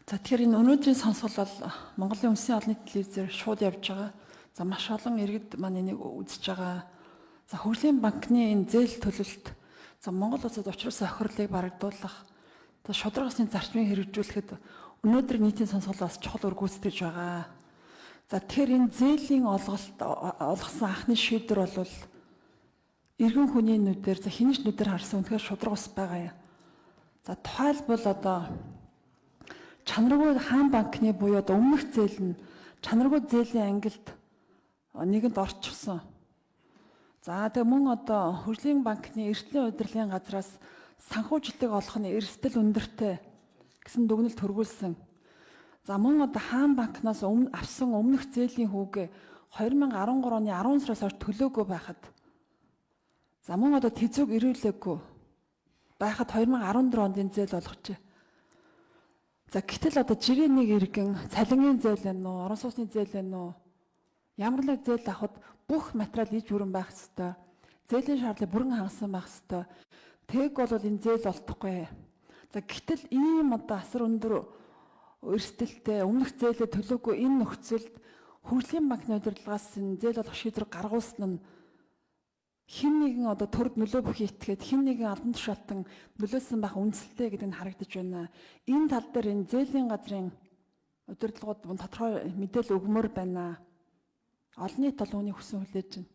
За тэгэхээр энэ өнөөдрийн сонсгол бол Монголын үндэсний олонний телевизээр шууд явж байгаа. За маш олон иргэд маань энийг үзэж байгаа. За Хөгжлийн банкны энэ зээл төлөлт за Монгол улсад учруулсан охирлыг барагдуулах, за шударга усны зарчмыг хэрэгжүүлэхэд өнөөдөр нийтийн сонсголоос чухал үр гүйцэтгэж байгаа. За тэгэхээр энэ зээлийн олгосон анхны шийдвэр бол иргэн хүний нүдээр за хинэж нүдээр харсан үнэхээр шударга ус байгаа юм. За тухайлбал одоо чанаргүй хаан банкны буюу одоо өмнөх зээл нь чанаргүй зээлийн ангилд нэгэнд орчихсон. За тэгээ мөн одоо Хөгжлийн банкны эрсдлийн удирдлагын газраас санхүүжилтийг олох нь эрсдэл өндөртэй гэсэн дүгнэлт хөрвүүлсэн. За мөн одоо хаан банкнаас авсан өмнөх зээлийн хүүгээ 2013 оны 10 сараас хойш төлөөгүй байхад за мөн одоо тэзүүг ирүүлээгүй байхад 2014 онд энэ зээл олгожээ. За гэтэл одоо жирийн нэг иргэн цалингийн зээл байна уу, орон сууцны зээл байна уу? Ямар нэг зээл авахд бүх материал иж бүрэн байх ёстой. Зээлийн шаардлагыг бүрэн хангасан байх ёстой. Тэг бол энэ зээл олдохгүй. За гэтэл ийм одоо асар өндөр эрсдэлтэй өмнөх зээлээ төлөөгүй энэ нөхцөлд Хөгжлийн банкны удирдлагаас энэ зээл олох шийдвэр гаргуулсан нь хэн нэгэн одоо төрд нөлөө бүхий итгээд хэн нэгэн албан тушаалтан нөлөөсөн байх үндсэлтэй гэдэг нь харагдаж байна. Энэ тал дээр энэ зээлийн газрын удирдлагууд тодорхой мэдээлэл өгмөр байна. Олон нийт бол үүнийг хүсэн хүлээж байна.